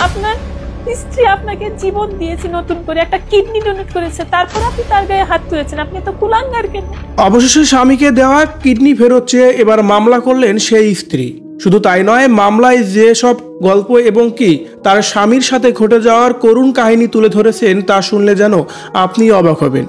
আপনার স্ত্রী আপনাকে জীবন দিয়েছে, নতুন করে একটা কিডনি ডোনেট করেছে, তারপর আপনি তার গায়ে হাত তুলেছেন। আপনি তো কুলাঙ্গার কেন? অবশেষে স্বামীকে দেওয়া কিডনি ফেরত চেয়ে এবার মামলা করলেন সেই স্ত্রী। শুধু তাই নয়, মামলায় যেসব গল্প এবং কি তার স্বামীর সাথে ঘটে যাওয়ার করুণ কাহিনী তুলে ধরেছেন তা শুনলে যেন আপনি অবাক হবেন।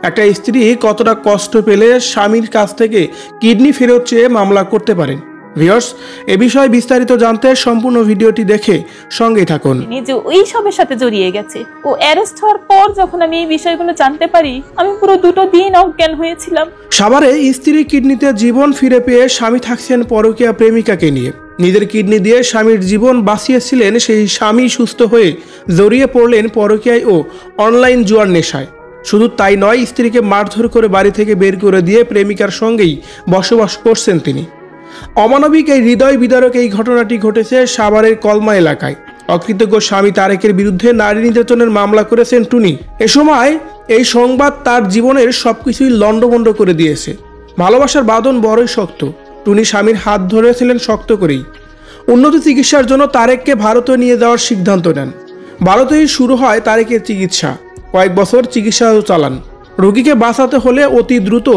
একটা স্ত্রী কতটা কষ্ট পেলে স্বামীর কাছ থেকে কিডনি ফেরত চেয়ে মামলা করতে পারেন। ভিউয়ার্স, এ বিষয়ে বিস্তারিত জানতে সম্পূর্ণ ভিডিওটি দেখে সঙ্গেই থাকুন। নিজে ওই সবের সাথে জড়িয়ে গেছে। ও অ্যারেস্ট হওয়ার পর যখন আমি এই বিষয়গুলো জানতে পারি, আমি পুরো 2 দিন অজ্ঞান হয়েছিলাম। সাভারে স্ত্রীর কিডনিতে জীবন ফিরে পেয়ে স্বামী থাকছেন পরকীয়া প্রেমিকাকে নিয়ে। নিজের কিডনি দিয়ে স্বামীর জীবন বাঁচিয়েছিলেন সেই স্বামী সুস্থ হয়ে জড়িয়ে পড়লেন পরকীয়ায় ও অনলাইন জুয়ার নেশায়। শুধু তাই নয়, স্ত্রীকে মারধর করে বাড়ি থেকে বের করে দিয়ে প্রেমিকার সঙ্গেই বসবাস করছেন তিনি। অমানবিক এই হৃদয় বিদারক এই ঘটনাটি ঘটেছে সাভারের কলমা এলাকায়। অকৃতজ্ঞ স্বামী তারেকের বিরুদ্ধে নারী নির্যাতনের মামলা করেছেন টুনি। এ সময় এই সংবাদ তার জীবনের সবকিছুই লণ্ডভণ্ড করে দিয়েছে। ভালোবাসার বাঁধন বড়ই শক্ত। টুনি স্বামীর হাত ধরেছিলেন শক্ত করেই। উন্নত চিকিৎসার জন্য তারেককে ভারতে নিয়ে যাওয়ার সিদ্ধান্ত নেন। ভারতেই শুরু হয় তারেকের চিকিৎসা। কয়েক বছর চিকিৎসাও চালান। রোগীকে বাঁচাতে হলে অতি দ্রুত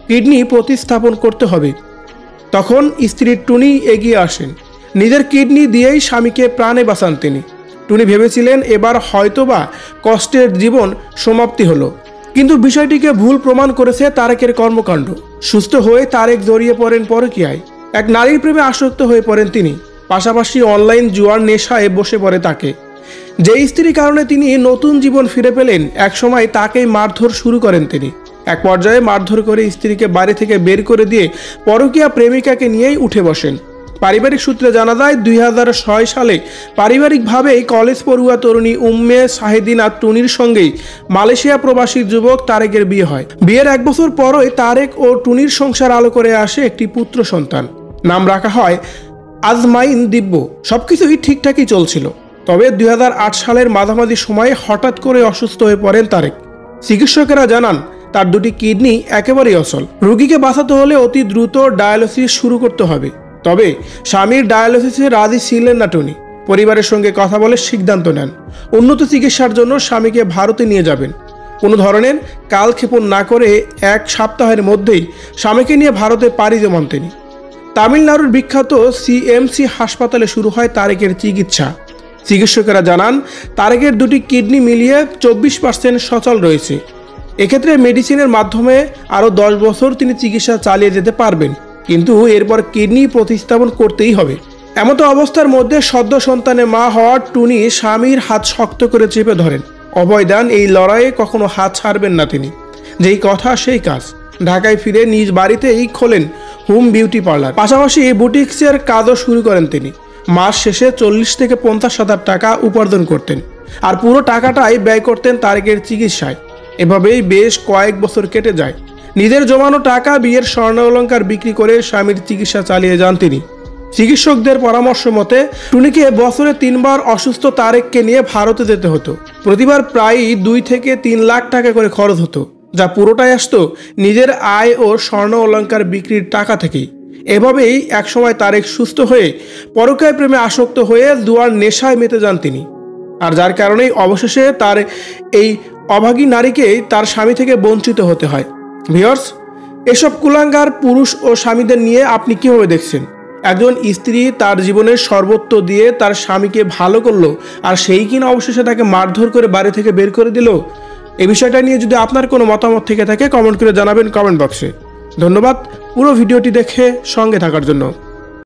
কিডনি প্রতিস্থাপন করতে হবে। তখন স্ত্রী টুনি এগিয়ে আসেন। নিজের কিডনি দিয়েই স্বামীকে প্রাণে বাঁচান তিনি। টুনি ভেবেছিলেন এবার হয়তোবা কষ্টের জীবন সমাপ্তি হলো, কিন্তু বিষয়টিকে ভুল প্রমাণ করেছে তারেকের কর্মকাণ্ড। সুস্থ হয়ে তারেক জড়িয়ে পড়েন পরকীয়ায়। এক নারীর প্রেমে আসক্ত হয়ে পড়েন তিনি। পাশাপাশি অনলাইন জুয়ার নেশায় বসে পড়ে তাকে। যে স্ত্রীর কারণে তিনি নতুন জীবন ফিরে পেলেন, একসময় তাকেই মারধর শুরু করেন তিনি। এক পর্যায়ে মারধর করে স্ত্রীকে বাড়ি থেকে বের করে দিয়ে পরকীয়া প্রেমিকাকে নিয়েই উঠে বসেন। পারিবারিক সূত্রে জানা যায় 2006 সালে পারিবারিকভাবেই কলেজ পড়ুয়া তরুণী উম্মে শাহিদিনা টুনির সঙ্গেই মালয়েশিয়া প্রবাসী যুবক তারেকের বিয়ে হয়। বিয়ের 1 বছর পরই তারেক ও টুনির সংসার আলো করে আসে একটি পুত্র সন্তান। নাম রাখা হয় আজমাইন দিব্য। সবকিছুই ঠিকঠাকই চলছিল। তবে 2008 সালের মাঝামাঝি সময়ে হঠাৎ করে অসুস্থ হয়ে পড়েন তারেক। চিকিৎসকেরা জানান তার 2টি কিডনি একেবারেই অচল। রোগীকে বাঁচাতে হলে অতি দ্রুত ডায়ালিসিস শুরু করতে হবে। তবে স্বামীর ডায়ালিসিসে রাজি ছিলেন না টুনি। পরিবারের সঙ্গে কথা বলে সিদ্ধান্ত নেন উন্নত চিকিৎসার জন্য স্বামীকে ভারতে নিয়ে যাবেন। কোনো ধরনের কালক্ষেপণ না করে 1 সপ্তাহের মধ্যেই স্বামীকে নিয়ে ভারতে পাড়ি জমান তিনি। তামিলনাড়ুর বিখ্যাত সিএমসি হাসপাতালে শুরু হয় তারেকের চিকিৎসা। চিকিৎসকেরা জানান তারেকের 2টি কিডনি মিলিয়ে 24% সচল রয়েছে। এক্ষেত্রে মেডিসিনের মাধ্যমে আরও 10 বছর তিনি চিকিৎসা চালিয়ে যেতে পারবেন, কিন্তু এরপর কিডনি প্রতিস্থাপন করতেই হবে। এমতো অবস্থার মধ্যে সদ্য সন্তানের মা হওয়ার টুনি স্বামীর হাত শক্ত করে চেপে ধরেন। অভয় দান এই লড়াইয়ে কখনো হাত ছাড়বেন না তিনি। যেই কথা সেই কাজ। ঢাকায় ফিরে নিজ বাড়িতেই খোলেন হোম বিউটি পার্লার। পাশাপাশি বুটিক্সের কাজও শুরু করেন তিনি। মাস শেষে 40 থেকে 50 হাজার টাকা উপার্জন করতেন, আর পুরো টাকাটাই ব্যয় করতেন তারেকের চিকিৎসায়। এভাবেই বেশ কয়েক বছর কেটে যায়। নিজের জমানো টাকা, বিয়ের স্বর্ণ অলংকার বিক্রি করে স্বামীর চিকিৎসা চালিয়ে যান তিনি। চিকিৎসকদের পরামর্শ মতে টুনিকে বছরে 3 বার অসুস্থ তারেককে নিয়ে ভারতে যেতে হতো। প্রতিবার প্রায় 2 থেকে 3 লাখ টাকা করে খরচ হতো, যা পুরোটাই আসতো নিজের আয় ও স্বর্ণ অলংকার বিক্রির টাকা থেকেই। এভাবেই একসময় তারেক সুস্থ হয়ে পরকীয়া প্রেমে আসক্ত হয়ে জুয়ার নেশায় মেতে যান তিনি। আর যার কারণেই অবশেষে তার এই অভাগী নারীকে তার স্বামী থেকে বঞ্চিত হতে হয়। ভিউয়ার্স, এসব কুলাঙ্গার পুরুষ ও স্বামীদের নিয়ে আপনি কিভাবে দেখছেন? একজন স্ত্রী তার জীবনের সর্বত্র দিয়ে তার স্বামীকে ভালো করলো, আর সেই কিনা অবশেষে তাকে মারধর করে বাড়ি থেকে বের করে দিল। এই বিষয়টা নিয়ে যদি আপনার কোনো মতামত থেকে থাকে, কমেন্ট করে জানাবেন কমেন্ট বক্সে। ধন্যবাদ পুরো ভিডিওটি দেখে সঙ্গে থাকার জন্য।